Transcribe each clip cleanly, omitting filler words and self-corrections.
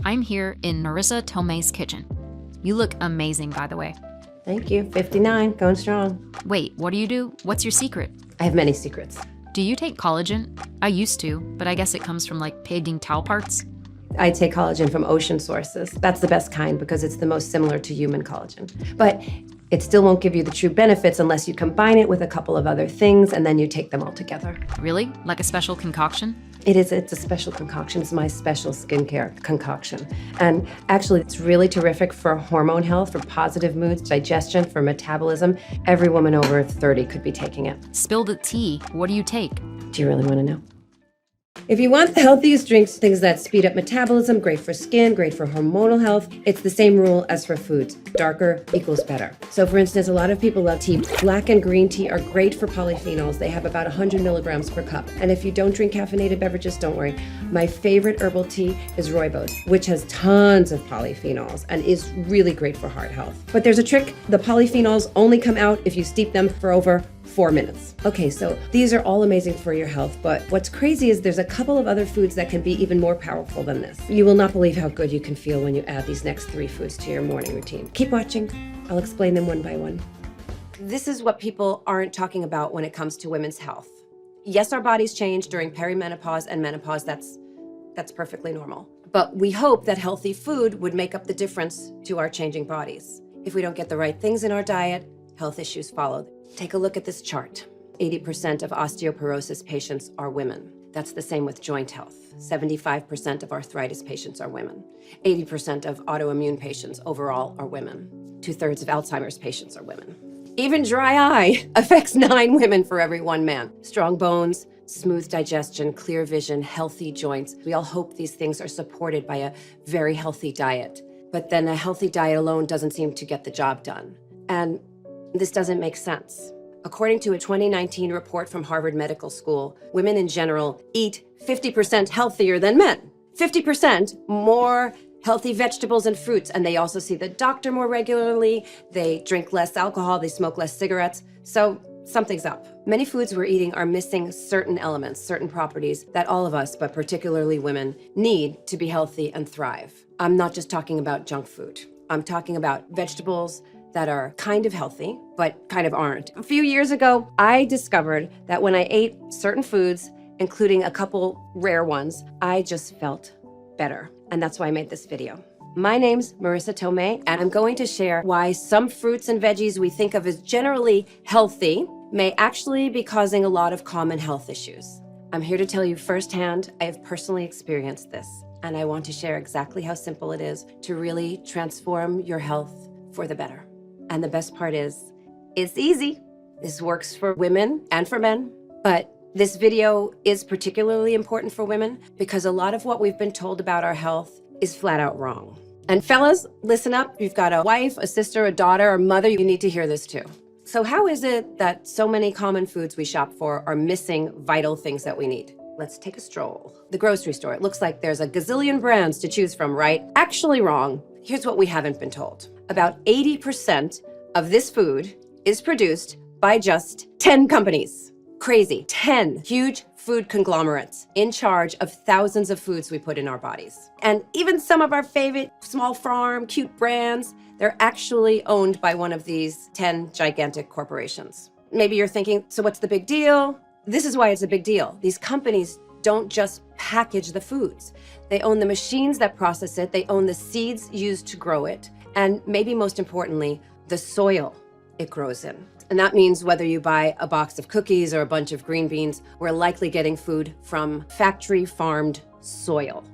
I'm here in Marissa Tomei's kitchen. You look amazing, by the way. Thank you. 59, going strong. Wait, what do you do? What's your secret? I have many secrets. Do you take collagen? I used to, but I guess it comes from like pig eating towel parts. I take collagen from ocean sources. That's the best kind because it's the most similar to human collagen. But it still won't give you the true benefits unless you combine it with a couple of other things and then you take them all together. Really? Like a special concoction? It's a special concoction. It's my special skincare concoction. And actually, it's really terrific for hormone health, for positive moods, digestion, for metabolism. Every woman over 30 could be taking it. Spill the tea. What do you take? Do you really want to know? If you want the healthiest drinks, things that speed up metabolism, great for skin, great for hormonal health, it's the same rule as for foods. Darker equals better. So for instance, a lot of people love tea. Black and green tea are great for polyphenols. They have about 100 milligrams per cup. And if you don't drink caffeinated beverages, don't worry. My favorite herbal tea is rooibos, which has tons of polyphenols and is really great for heart health. But there's a trick. The polyphenols only come out if you steep them for over 4 minutes. Okay, so these are all amazing for your health, but what's crazy is there's a couple of other foods that can be even more powerful than this. You will not believe how good you can feel when you add these next 3 foods to your morning routine. Keep watching. I'll explain them one by one. This is what people aren't talking about when it comes to women's health. Yes, our bodies change during perimenopause and menopause. That's perfectly normal. But we hope that healthy food would make up the difference to our changing bodies. If we don't get the right things in our diet, health issues follow. Take a look at this chart. 80% of osteoporosis patients are women. That's the same with joint health. 75% of arthritis patients are women. 80% of autoimmune patients overall are women. 2/3 of Alzheimer's patients are women. Even dry eye affects 9 women for every 1 man. Strong bones, smooth digestion, clear vision, healthy joints. We all hope these things are supported by a very healthy diet. But then a healthy diet alone doesn't seem to get the job done. And this doesn't make sense. According to a 2019 report from Harvard Medical School, women in general eat 50% healthier than men. 50% more healthy vegetables and fruits, and they also see the doctor more regularly, they drink less alcohol, they smoke less cigarettes, so something's up. Many foods we're eating are missing certain elements, certain properties that all of us, but particularly women, need to be healthy and thrive. I'm not just talking about junk food. I'm talking about vegetables that are kind of healthy, but kind of aren't. A few years ago, I discovered that when I ate certain foods, including a couple rare ones, I just felt better. And that's why I made this video. My name's Marissa Tomei, and I'm going to share why some fruits and veggies we think of as generally healthy may actually be causing a lot of common health issues. I'm here to tell you firsthand, I have personally experienced this, and I want to share exactly how simple it is to really transform your health for the better. And the best part is, it's easy. This works for women and for men, but this video is particularly important for women because a lot of what we've been told about our health is flat out wrong. And fellas, listen up. You've got a wife, a sister, a daughter, a mother. You need to hear this too. So how is it that so many common foods we shop for are missing vital things that we need? Let's take a stroll. The grocery store. It looks like there's a gazillion brands to choose from, right? Actually wrong. Here's what we haven't been told. About 80% of this food is produced by just 10 companies. Crazy. 10 huge food conglomerates in charge of thousands of foods we put in our bodies. And even some of our favorite small farm, cute brands, they're actually owned by one of these 10 gigantic corporations. Maybe you're thinking, so what's the big deal? This is why it's a big deal. These companies don't just package the foods. They own the machines that process it. They own the seeds used to grow it. And maybe most importantly, the soil it grows in. And that means whether you buy a box of cookies or a bunch of green beans, we're likely getting food from factory farmed soil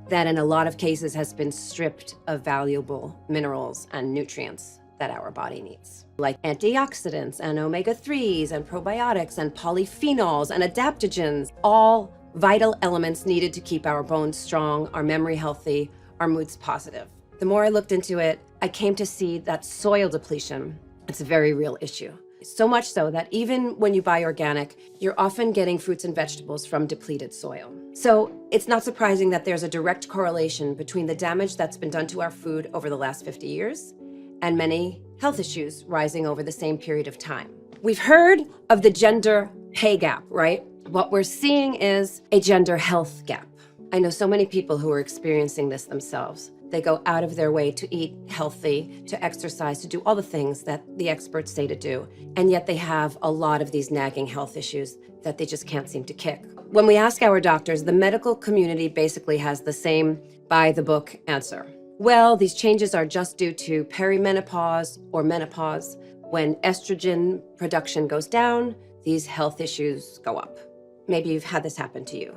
that in a lot of cases has been stripped of valuable minerals and nutrients that our body needs, like antioxidants and omega-3s and probiotics and polyphenols and adaptogens, all vital elements needed to keep our bones strong, our memory healthy, our moods positive. The more I looked into it, I came to see that soil depletion, it's a very real issue. So much so that even when you buy organic, you're often getting fruits and vegetables from depleted soil. So it's not surprising that there's a direct correlation between the damage that's been done to our food over the last 50 years and many health issues rising over the same period of time. We've heard of the gender pay gap, right? What we're seeing is a gender health gap. I know so many people who are experiencing this themselves. They go out of their way to eat healthy, to exercise, to do all the things that the experts say to do. And yet they have a lot of these nagging health issues that they just can't seem to kick. When we ask our doctors, the medical community basically has the same by-the-book answer. Well, these changes are just due to perimenopause or menopause. When estrogen production goes down, these health issues go up. Maybe you've had this happen to you.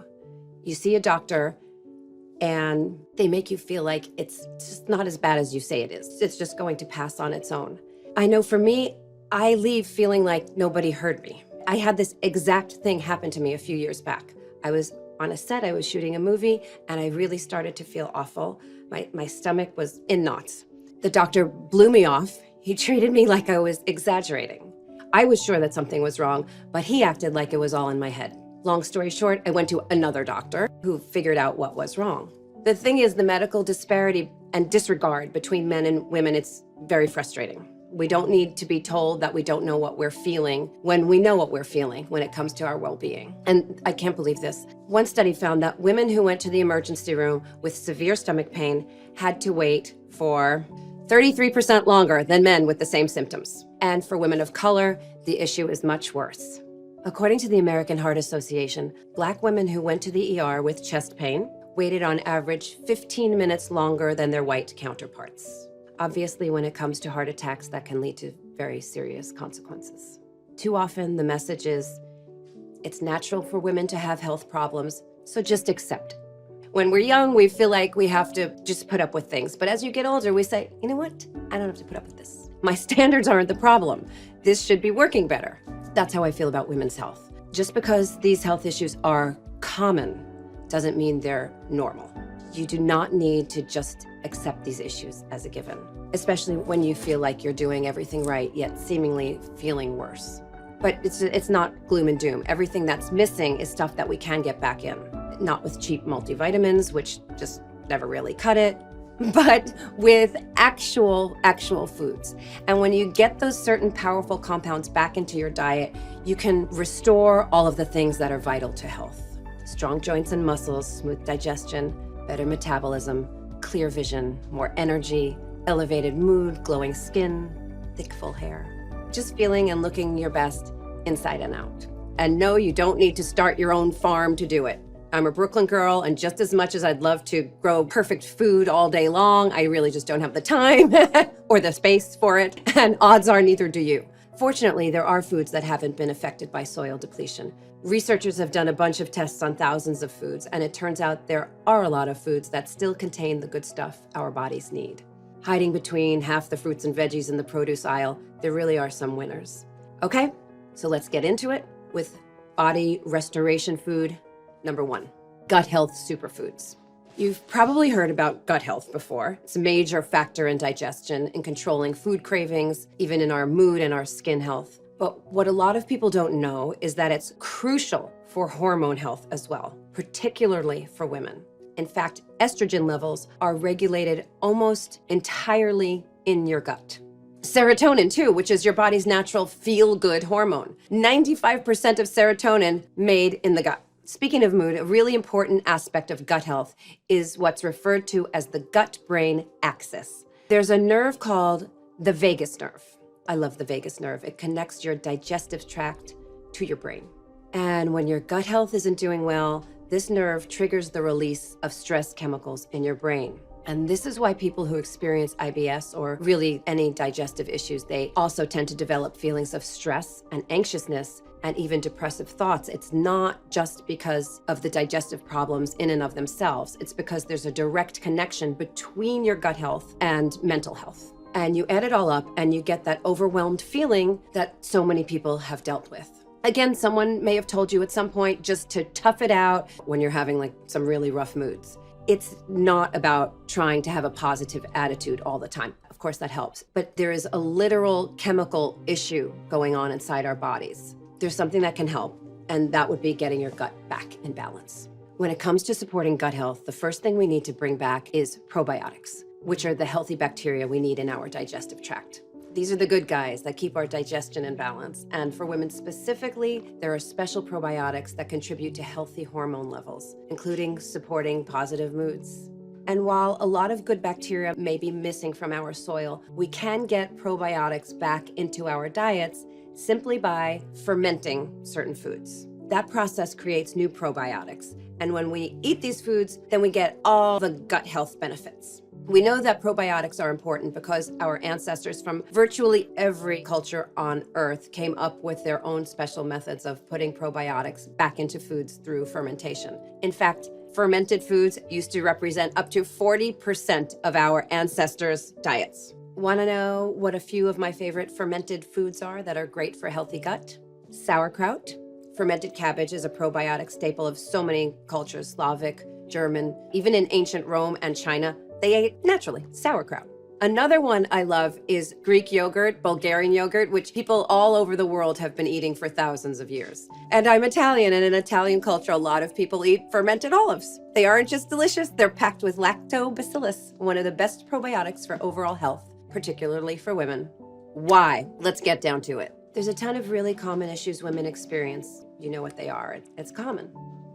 You see a doctor and they make you feel like it's just not as bad as you say it is. It's just going to pass on its own. I know for me, I leave feeling like nobody heard me. I had this exact thing happen to me a few years back. I was on a set, I was shooting a movie, and I really started to feel awful. My stomach was in knots. The doctor blew me off. He treated me like I was exaggerating. I was sure that something was wrong, but he acted like it was all in my head. Long story short, I went to another doctor who figured out what was wrong. The thing is, the medical disparity and disregard between men and women, it's very frustrating. We don't need to be told that we don't know what we're feeling when we know what we're feeling when it comes to our well-being. And I can't believe this. One study found that women who went to the emergency room with severe stomach pain had to wait for 33% longer than men with the same symptoms. And for women of color, the issue is much worse. According to the American Heart Association, Black women who went to the ER with chest pain waited on average 15 minutes longer than their white counterparts. Obviously, when it comes to heart attacks, that can lead to very serious consequences. Too often, the message is, it's natural for women to have health problems, so just accept it. When we're young, we feel like we have to just put up with things. But as you get older, we say, you know what? I don't have to put up with this. My standards aren't the problem. This should be working better. That's how I feel about women's health. Just because these health issues are common doesn't mean they're normal. You do not need to just accept these issues as a given, especially when you feel like you're doing everything right, yet seemingly feeling worse. But it's not gloom and doom. Everything that's missing is stuff that we can get back in. Not with cheap multivitamins, which just never really cut it, but with actual foods. And when you get those certain powerful compounds back into your diet, you can restore all of the things that are vital to health. Strong joints and muscles, smooth digestion, better metabolism, clear vision, more energy, elevated mood, glowing skin, thick, full hair. Just feeling and looking your best inside and out. And no, you don't need to start your own farm to do it. I'm a Brooklyn girl, and just as much as I'd love to grow perfect food all day long, I really just don't have the time or the space for it, and odds are neither do you. Fortunately, there are foods that haven't been affected by soil depletion. Researchers have done a bunch of tests on thousands of foods, and it turns out there are a lot of foods that still contain the good stuff our bodies need. Hiding between half the fruits and veggies in the produce aisle, there really are some winners. Okay, so let's get into it with body restoration food number 1, gut health superfoods. You've probably heard about gut health before. It's a major factor in digestion, in controlling food cravings, even in our mood and our skin health. But what a lot of people don't know is that it's crucial for hormone health as well, particularly for women. In fact, estrogen levels are regulated almost entirely in your gut. Serotonin too, which is your body's natural feel-good hormone. 95% of serotonin made in the gut. Speaking of mood, a really important aspect of gut health is what's referred to as the gut-brain axis. There's a nerve called the vagus nerve. I love the vagus nerve. It connects your digestive tract to your brain. And when your gut health isn't doing well, this nerve triggers the release of stress chemicals in your brain. And this is why people who experience IBS or really any digestive issues, they also tend to develop feelings of stress and anxiousness and even depressive thoughts. It's not just because of the digestive problems in and of themselves. It's because there's a direct connection between your gut health and mental health. And you add it all up and you get that overwhelmed feeling that so many people have dealt with. Again, someone may have told you at some point just to tough it out when you're having like some really rough moods. It's not about trying to have a positive attitude all the time. Of course, that helps. But there is a literal chemical issue going on inside our bodies. There's something that can help, and that would be getting your gut back in balance. When it comes to supporting gut health, the first thing we need to bring back is probiotics, which are the healthy bacteria we need in our digestive tract. These are the good guys that keep our digestion in balance. And for women specifically, there are special probiotics that contribute to healthy hormone levels, including supporting positive moods. And while a lot of good bacteria may be missing from our soil, we can get probiotics back into our diets simply by fermenting certain foods. That process creates new probiotics. And when we eat these foods, then we get all the gut health benefits. We know that probiotics are important because our ancestors from virtually every culture on Earth came up with their own special methods of putting probiotics back into foods through fermentation. In fact, fermented foods used to represent up to 40% of our ancestors' diets. Want to know what a few of my favorite fermented foods are that are great for healthy gut? Sauerkraut. Fermented cabbage is a probiotic staple of so many cultures, Slavic, German, even in ancient Rome and China, they ate naturally sauerkraut. Another one I love is Greek yogurt, Bulgarian yogurt, which people all over the world have been eating for thousands of years. And I'm Italian, and in Italian culture, a lot of people eat fermented olives. They aren't just delicious, they're packed with lactobacillus, one of the best probiotics for overall health, particularly for women. Why? Let's get down to it. There's a ton of really common issues women experience. You know what they are. It's common.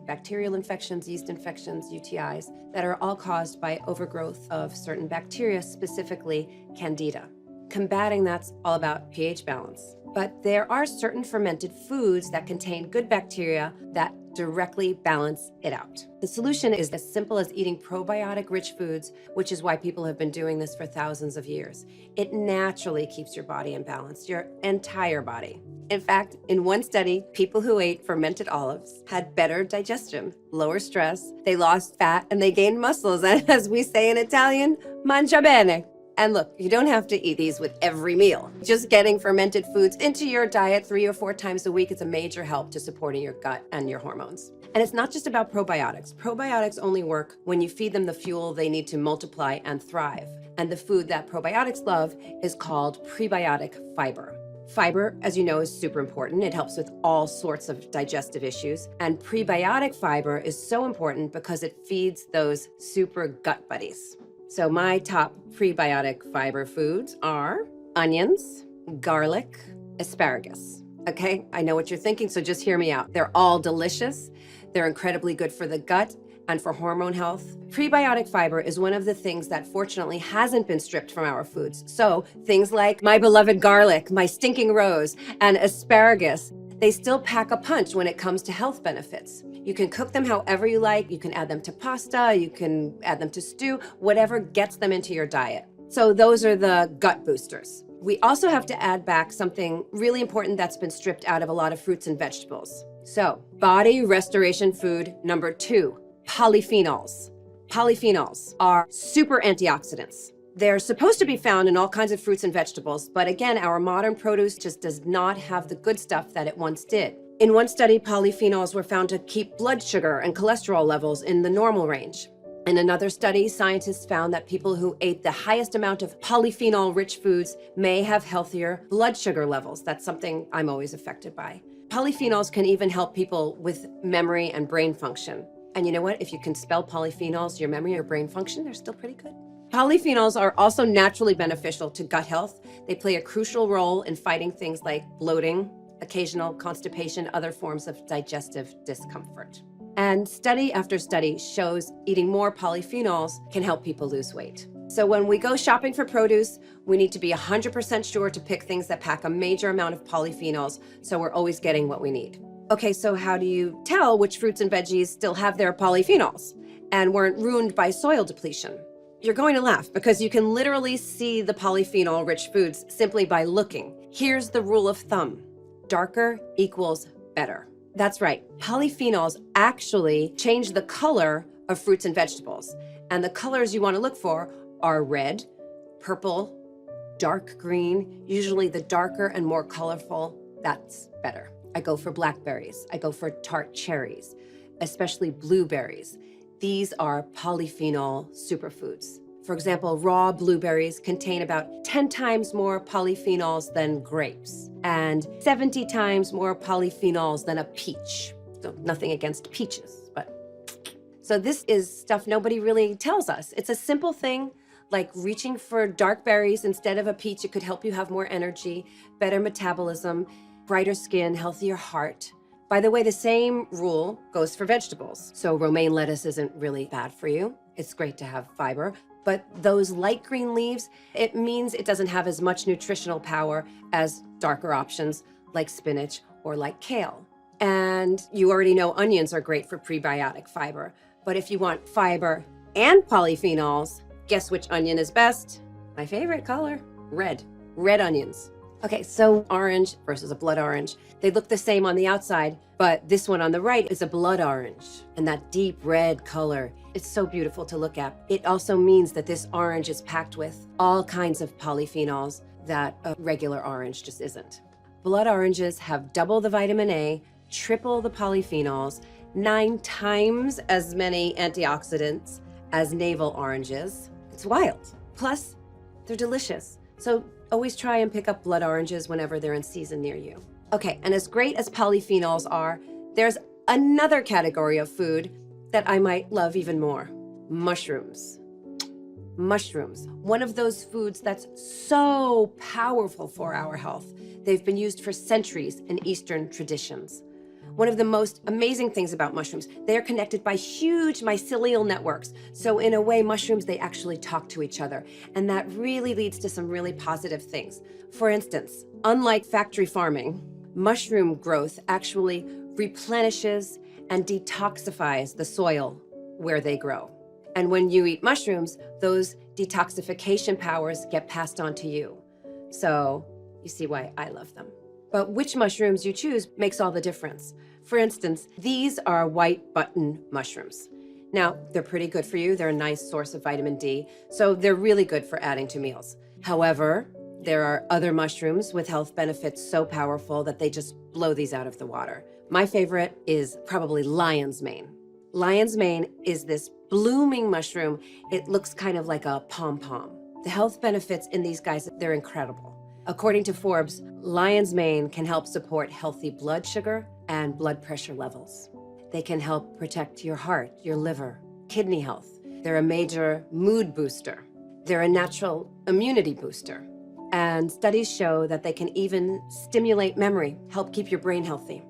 Bacterial infections, yeast infections, UTIs, that are all caused by overgrowth of certain bacteria, specifically Candida. Combating that's all about pH balance. But there are certain fermented foods that contain good bacteria that directly balance it out. The solution is as simple as eating probiotic-rich foods, which is why people have been doing this for thousands of years. It naturally keeps your body in balance, your entire body. In fact, in one study, people who ate fermented olives had better digestion, lower stress, they lost fat, and they gained muscles. And as we say in Italian, mangia bene. And look, you don't have to eat these with every meal. Just getting fermented foods into your diet 3 or 4 times a week is a major help to supporting your gut and your hormones. And it's not just about probiotics. Probiotics only work when you feed them the fuel they need to multiply and thrive. And the food that probiotics love is called prebiotic fiber. Fiber, as you know, is super important. It helps with all sorts of digestive issues. And prebiotic fiber is so important because it feeds those super gut buddies. So my top prebiotic fiber foods are onions, garlic, asparagus. Okay, I know what you're thinking, so just hear me out. They're all delicious. They're incredibly good for the gut and for hormone health. Prebiotic fiber is one of the things that fortunately hasn't been stripped from our foods. So things like my beloved garlic, my stinking rose, and asparagus, they still pack a punch when it comes to health benefits. You can cook them however you like. You can add them to pasta, you can add them to stew, whatever gets them into your diet. So those are the gut boosters. We also have to add back something really important that's been stripped out of a lot of fruits and vegetables. So body restoration food number 2, polyphenols. Polyphenols are super antioxidants. They're supposed to be found in all kinds of fruits and vegetables, but again, our modern produce just does not have the good stuff that it once did. In one study, polyphenols were found to keep blood sugar and cholesterol levels in the normal range. In another study, scientists found that people who ate the highest amount of polyphenol-rich foods may have healthier blood sugar levels. That's something I'm always affected by. Polyphenols can even help people with memory and brain function. And you know what? If you can spell polyphenols, your memory or brain function, they're still pretty good. Polyphenols are also naturally beneficial to gut health. They play a crucial role in fighting things like bloating, occasional constipation, other forms of digestive discomfort. And study after study shows eating more polyphenols can help people lose weight. So when we go shopping for produce, we need to be 100% sure to pick things that pack a major amount of polyphenols so we're always getting what we need. Okay, so how do you tell which fruits and veggies still have their polyphenols and weren't ruined by soil depletion? You're going to laugh because you can literally see the polyphenol-rich foods simply by looking. Here's the rule of thumb. Darker equals better. That's right. Polyphenols actually change the color of fruits and vegetables. And the colors you want to look for are red, purple, dark green. Usually the darker and more colorful, that's better. I go for blackberries. I go for tart cherries, especially blueberries. These are polyphenol superfoods. For example, raw blueberries contain about 10 times more polyphenols than grapes and 70 times more polyphenols than a peach. So nothing against peaches, but. So this is stuff nobody really tells us. It's a simple thing like reaching for dark berries instead of a peach. It could help you have more energy, better metabolism, brighter skin, healthier heart. By the way, the same rule goes for vegetables. So romaine lettuce isn't really bad for you. It's great to have fiber. But those light green leaves, it means it doesn't have as much nutritional power as darker options like spinach or like kale. And you already know onions are great for prebiotic fiber. But if you want fiber and polyphenols, guess which onion is best? My favorite color, red. Red onions. Okay, so orange versus a blood orange. They look the same on the outside, but this one on the right is a blood orange. And that deep red color, it's so beautiful to look at. It also means that this orange is packed with all kinds of polyphenols that a regular orange just isn't. Blood oranges have double the vitamin A, triple the polyphenols, 9 times as many antioxidants as navel oranges. It's wild. Plus, they're delicious. So always try and pick up blood oranges whenever they're in season near you. Okay, and as great as polyphenols are, there's another category of food that I might love even more. Mushrooms. Mushrooms, one of those foods that's so powerful for our health. They've been used for centuries in Eastern traditions. One of the most amazing things about mushrooms, they are connected by huge mycelial networks. So in a way, mushrooms, they actually talk to each other. And that really leads to some really positive things. For instance, unlike factory farming, mushroom growth actually replenishes and detoxifies the soil where they grow. And when you eat mushrooms, those detoxification powers get passed on to you. So you see why I love them. But which mushrooms you choose makes all the difference. For instance, these are white button mushrooms. Now, they're pretty good for you. They're a nice source of vitamin D, so they're really good for adding to meals. However, there are other mushrooms with health benefits so powerful that they just blow these out of the water. My favorite is probably lion's mane. Lion's mane is this blooming mushroom. It looks kind of like a pom-pom. The health benefits in these guys, they're incredible. According to Forbes, lion's mane can help support healthy blood sugar and blood pressure levels. They can help protect your heart, your liver, kidney health. They're a major mood booster. They're a natural immunity booster. And studies show that they can even stimulate memory, help keep your brain healthy.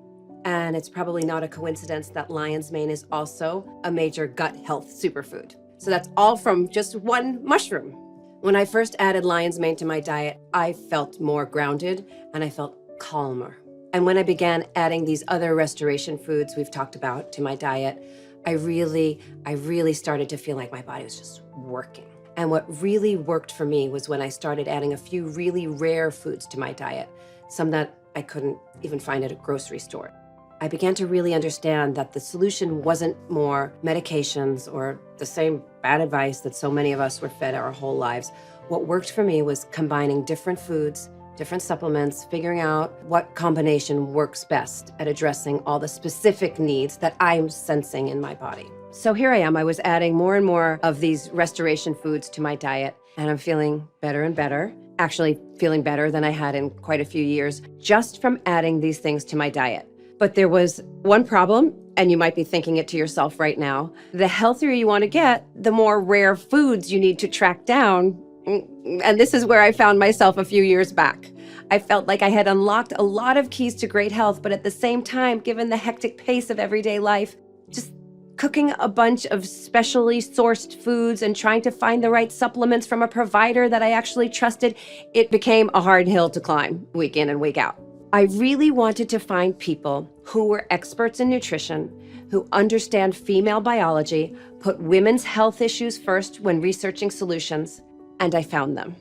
And it's probably not a coincidence that lion's mane is also a major gut health superfood. So that's all from just one mushroom. When I first added lion's mane to my diet, I felt more grounded and I felt calmer. And when I began adding these other restoration foods we've talked about to my diet, I really started to feel like my body was just working. And what really worked for me was when I started adding a few really rare foods to my diet, some that I couldn't even find at a grocery store. I began to really understand that the solution wasn't more medications or the same bad advice that so many of us were fed our whole lives. What worked for me was combining different foods, different supplements, figuring out what combination works best at addressing all the specific needs that I'm sensing in my body. So here I am. I was adding more and more of these restoration foods to my diet, and I'm feeling better and better. Actually feeling better than I had in quite a few years just from adding these things to my diet. But there was one problem, and you might be thinking it to yourself right now. The healthier you want to get, the more rare foods you need to track down. And this is where I found myself a few years back. I felt like I had unlocked a lot of keys to great health, but at the same time, given the hectic pace of everyday life, just cooking a bunch of specially sourced foods and trying to find the right supplements from a provider that I actually trusted, it became a hard hill to climb week in and week out. I really wanted to find people who were experts in nutrition, who understand female biology, put women's health issues first when researching solutions, and I found them.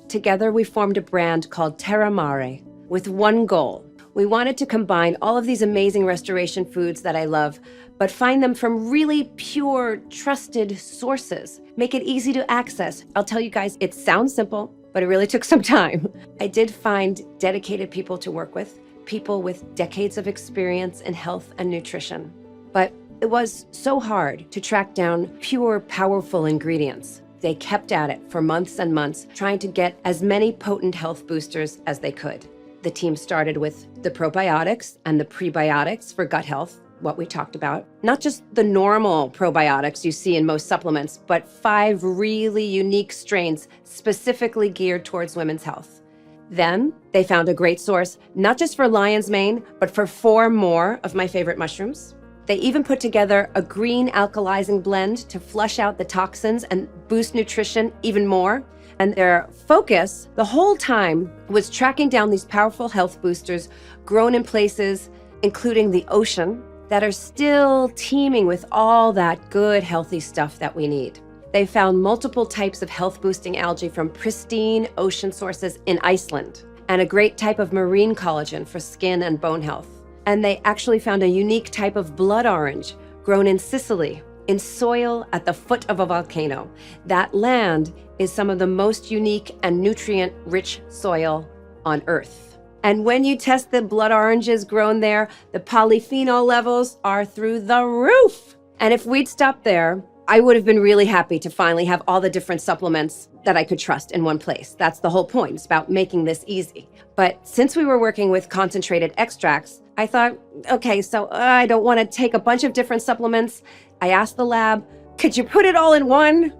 Together, we formed a brand called Terra Mare with one goal. We wanted to combine all of these amazing restoration foods that I love, but find them from really pure, trusted sources. Make it easy to access. I'll tell you guys, it sounds simple, but it really took some time. I did find dedicated people to work with, people with decades of experience in health and nutrition. But it was so hard to track down pure, powerful ingredients. They kept at it for months and months, trying to get as many potent health boosters as they could. The team started with the probiotics and the prebiotics for gut health, what we talked about, not just the normal probiotics you see in most supplements, but 5 really unique strains specifically geared towards women's health. Then they found a great source, not just for lion's mane, but for 4 more of my favorite mushrooms. They even put together a green alkalizing blend to flush out the toxins and boost nutrition even more. And their focus the whole time was tracking down these powerful health boosters grown in places, including the ocean, that are still teeming with all that good, healthy stuff that we need. They found multiple types of health-boosting algae from pristine ocean sources in Iceland, and a great type of marine collagen for skin and bone health. And they actually found a unique type of blood orange grown in Sicily, in soil at the foot of a volcano. That land is some of the most unique and nutrient-rich soil on Earth. And when you test the blood oranges grown there, the polyphenol levels are through the roof. And if we'd stopped there, I would have been really happy to finally have all the different supplements that I could trust in one place. That's the whole point. It's about making this easy. But since we were working with concentrated extracts, I thought, okay, so I don't want to take a bunch of different supplements. I asked the lab, could you put it all in one?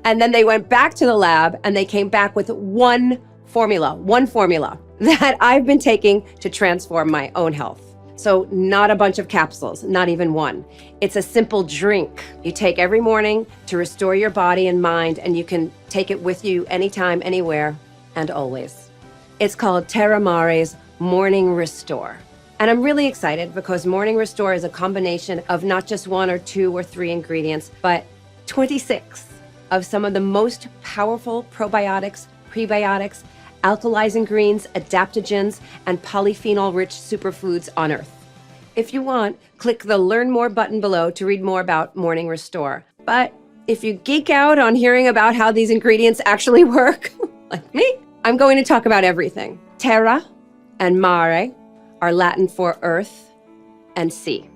And then they went back to the lab and they came back with one formula that I've been taking to transform my own health. So not a bunch of capsules, not even one. It's a simple drink you take every morning to restore your body and mind, and you can take it with you anytime, anywhere, and always. It's called Terra Mare's Morning Restore. And I'm really excited because Morning Restore is a combination of not just 1 or 2 or 3 ingredients, but 26 of some of the most powerful probiotics, prebiotics, alkalizing greens, adaptogens, and polyphenol-rich superfoods on Earth. If you want, click the Learn More button below to read more about Morning Restore. But if you geek out on hearing about how these ingredients actually work, like me, I'm going to talk about everything. Terra and mare are Latin for earth and sea.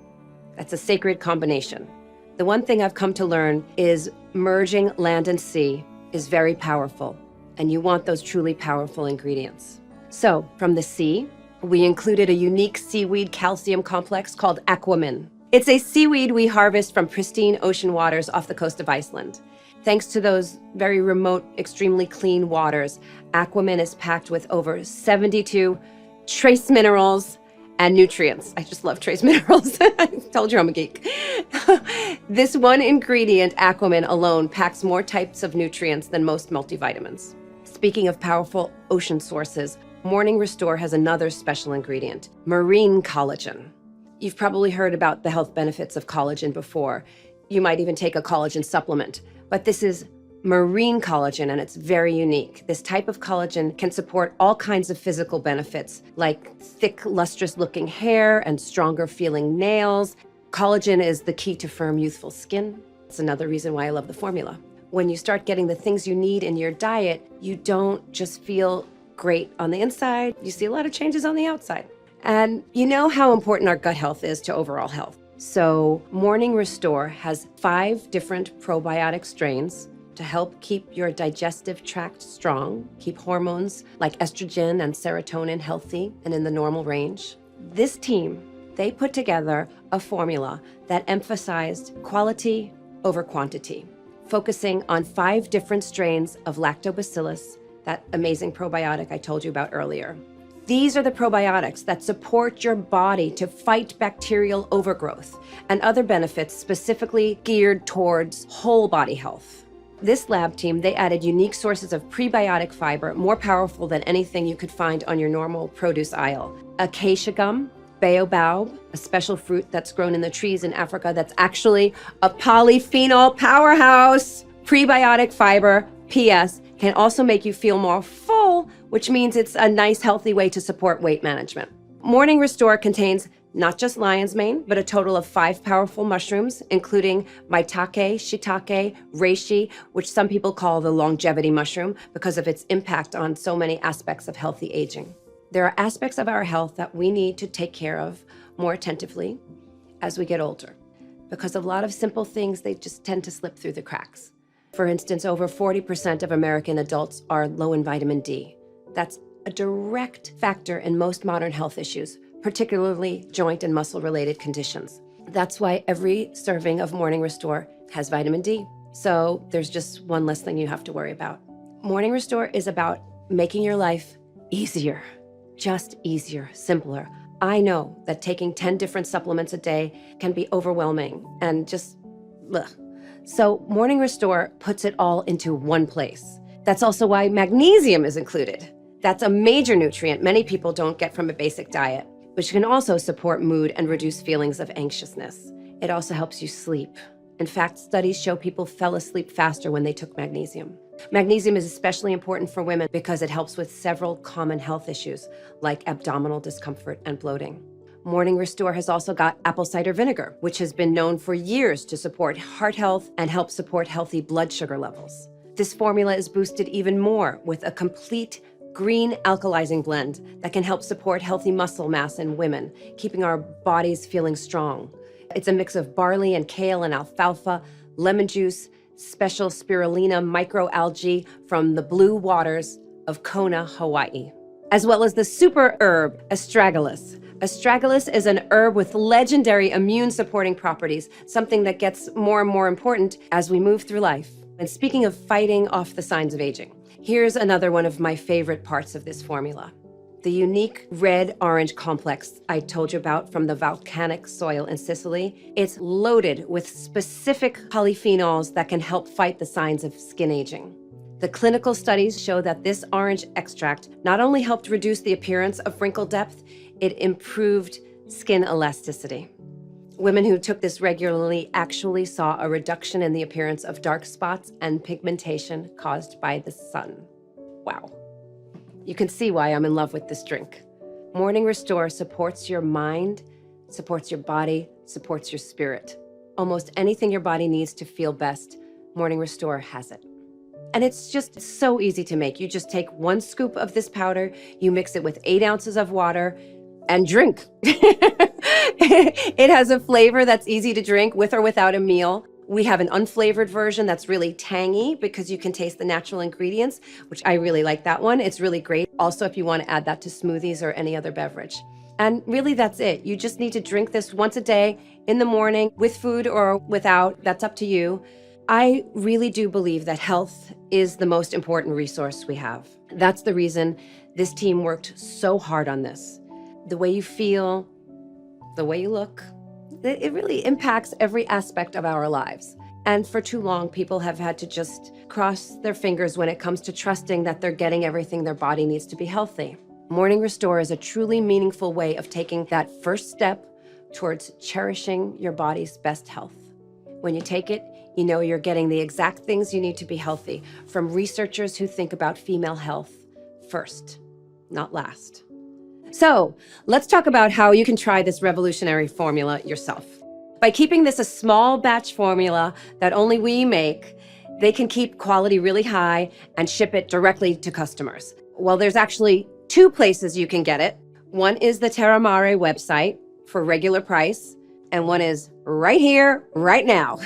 That's a sacred combination. The one thing I've come to learn is merging land and sea is very powerful, and you want those truly powerful ingredients. So from the sea, we included a unique seaweed calcium complex called aquamin. It's a seaweed we harvest from pristine ocean waters off the coast of Iceland. Thanks to those very remote, extremely clean waters, aquamin is packed with over 72 trace minerals and nutrients. I just love trace minerals. I told you I'm a geek. This one ingredient, aquamin alone, packs more types of nutrients than most multivitamins. Speaking of powerful ocean sources, Morning Restore has another special ingredient, marine collagen. You've probably heard about the health benefits of collagen before. You might even take a collagen supplement, but this is marine collagen, and it's very unique. This type of collagen can support all kinds of physical benefits, like thick, lustrous-looking hair and stronger-feeling nails. Collagen is the key to firm, youthful skin. It's another reason why I love the formula. When you start getting the things you need in your diet, you don't just feel great on the inside, you see a lot of changes on the outside. And you know how important our gut health is to overall health. So Morning Restore has 5 different probiotic strains to help keep your digestive tract strong, keep hormones like estrogen and serotonin healthy and in the normal range. This team, they put together a formula that emphasized quality over quantity, focusing on 5 different strains of lactobacillus, that amazing probiotic I told you about earlier. These are the probiotics that support your body to fight bacterial overgrowth and other benefits specifically geared towards whole body health. This lab team, they added unique sources of prebiotic fiber, more powerful than anything you could find on your normal produce aisle. Acacia gum, baobab, a special fruit that's grown in the trees in Africa that's actually a polyphenol powerhouse. Prebiotic fiber, PS, can also make you feel more full, which means it's a nice, healthy way to support weight management. Morning Restore contains not just lion's mane, but a total of 5 powerful mushrooms, including maitake, shiitake, reishi, which some people call the longevity mushroom because of its impact on so many aspects of healthy aging. There are aspects of our health that we need to take care of more attentively as we get older, because a lot of simple things, they just tend to slip through the cracks. For instance, over 40% of American adults are low in vitamin D. That's a direct factor in most modern health issues, particularly joint and muscle-related conditions. That's why every serving of Morning Restore has vitamin D. So there's just one less thing you have to worry about. Morning Restore is about making your life easier, just easier, simpler. I know that taking 10 different supplements a day can be overwhelming and just, ugh. So Morning Restore puts it all into one place. That's also why magnesium is included. That's a major nutrient many people don't get from a basic diet, which can also support mood and reduce feelings of anxiousness. It also helps you sleep. In fact, studies show people fell asleep faster when they took magnesium. Magnesium is especially important for women because it helps with several common health issues like abdominal discomfort and bloating. Morning Restore has also got apple cider vinegar, which has been known for years to support heart health and help support healthy blood sugar levels. This formula is boosted even more with a complete green alkalizing blend that can help support healthy muscle mass in women, keeping our bodies feeling strong. It's a mix of barley and kale and alfalfa, lemon juice, special spirulina microalgae from the blue waters of Kona, Hawaii, as well as the super herb astragalus. Astragalus is an herb with legendary immune-supporting properties, something that gets more and more important as we move through life. And speaking of fighting off the signs of aging, here's another one of my favorite parts of this formula. The unique red-orange complex I told you about from the volcanic soil in Sicily. It's loaded with specific polyphenols that can help fight the signs of skin aging. The clinical studies show that this orange extract not only helped reduce the appearance of wrinkle depth, it improved skin elasticity. Women who took this regularly actually saw a reduction in the appearance of dark spots and pigmentation caused by the sun. Wow. You can see why I'm in love with this drink. Morning Restore supports your mind, supports your body, supports your spirit. Almost anything your body needs to feel best, Morning Restore has it. And it's just so easy to make. You just take 1 scoop of this powder, you mix it with 8 ounces of water, and drink. It has a flavor that's easy to drink with or without a meal. We have an unflavored version that's really tangy because you can taste the natural ingredients, which I really like that one. It's really great. Also, if you want to add that to smoothies or any other beverage. And really, that's it. You just need to drink this once a day in the morning with food or without. That's up to you. I really do believe that health is the most important resource we have. That's the reason this team worked so hard on this. The way you feel, the way you look, it really impacts every aspect of our lives. And for too long, people have had to just cross their fingers when it comes to trusting that they're getting everything their body needs to be healthy. Morning Restore is a truly meaningful way of taking that first step towards cherishing your body's best health. When you take it, you know you're getting the exact things you need to be healthy from researchers who think about female health first, not last. So let's talk about how you can try this revolutionary formula yourself. By keeping this a small batch formula that only we make, they can keep quality really high and ship it directly to customers. Well, there's actually 2 places you can get it. One is the Terra Mare website for regular price, and one is right here, right now.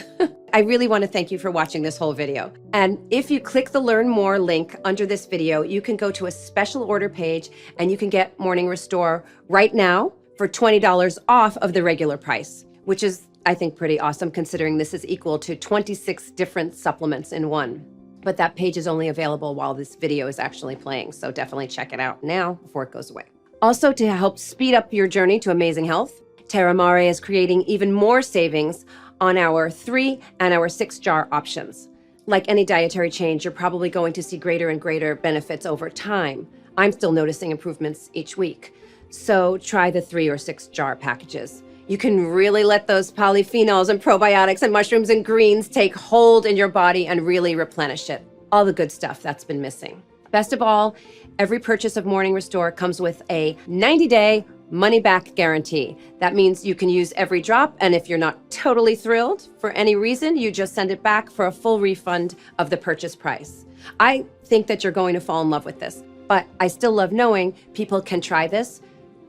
I really want to thank you for watching this whole video. And if you click the Learn More link under this video, you can go to a special order page and you can get Morning Restore right now for $20 off of the regular price, which is, I think, pretty awesome considering this is equal to 26 different supplements in one. But that page is only available while this video is actually playing, so definitely check it out now before it goes away. Also, to help speed up your journey to amazing health, Terra Mare is creating even more savings on our 3 and our 6 jar options. Like any dietary change, you're probably going to see greater and greater benefits over time. I'm still noticing improvements each week. So try the 3 or 6 jar packages. You can really let those polyphenols and probiotics and mushrooms and greens take hold in your body and really replenish it. All the good stuff that's been missing. Best of all, every purchase of Morning Restore comes with a 90-day money-back guarantee. That means you can use every drop, and if you're not totally thrilled for any reason, you just send it back for a full refund of the purchase price. I think that you're going to fall in love with this, but I still love knowing people can try this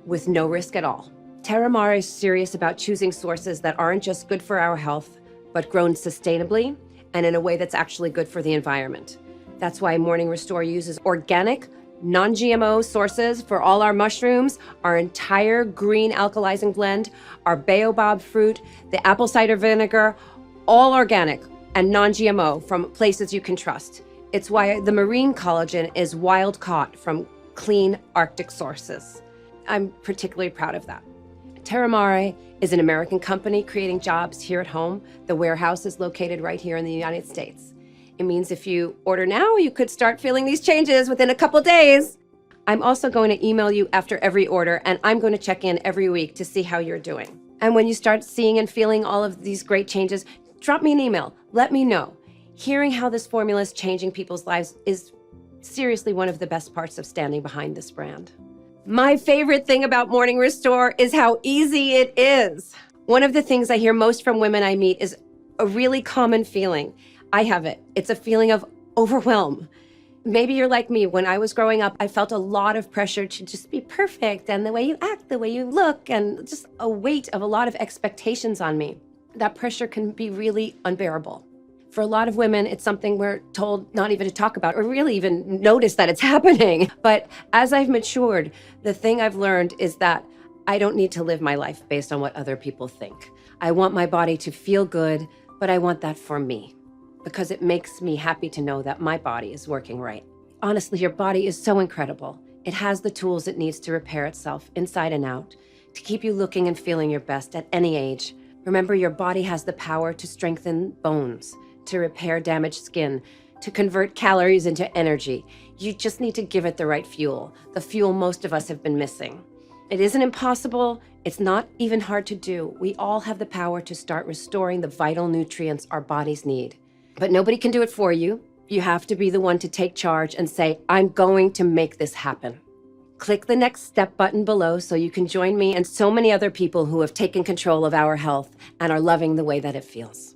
with no risk at all. Terra Mare is serious about choosing sources that aren't just good for our health, but grown sustainably and in a way that's actually good for the environment. That's why Morning Restore uses organic, non-GMO sources for all our mushrooms, our entire green alkalizing blend, our baobab fruit, the apple cider vinegar, all organic and non-GMO from places you can trust. It's why the marine collagen is wild caught from clean Arctic sources. I'm particularly proud of that. Terramare is an American company creating jobs here at home. The warehouse is located right here in the United States. It means if you order now, you could start feeling these changes within a couple days. I'm also going to email you after every order, and I'm going to check in every week to see how you're doing. And when you start seeing and feeling all of these great changes, drop me an email. Let me know. Hearing how this formula is changing people's lives is seriously one of the best parts of standing behind this brand. My favorite thing about Morning Restore is how easy it is. One of the things I hear most from women I meet is a really common feeling. I have it. It's a feeling of overwhelm. Maybe you're like me. When I was growing up, I felt a lot of pressure to just be perfect, and the way you act, the way you look, and just a weight of a lot of expectations on me. That pressure can be really unbearable. For a lot of women, it's something we're told not even to talk about or really even notice that it's happening. But as I've matured, the thing I've learned is that I don't need to live my life based on what other people think. I want my body to feel good, but I want that for me, because it makes me happy to know that my body is working right. Honestly, your body is so incredible. It has the tools it needs to repair itself inside and out, to keep you looking and feeling your best at any age. Remember, your body has the power to strengthen bones, to repair damaged skin, to convert calories into energy. You just need to give it the right fuel, the fuel most of us have been missing. It isn't impossible. It's not even hard to do. We all have the power to start restoring the vital nutrients our bodies need. But nobody can do it for you. You have to be the one to take charge and say, I'm going to make this happen. Click the next step button below so you can join me and so many other people who have taken control of our health and are loving the way that it feels.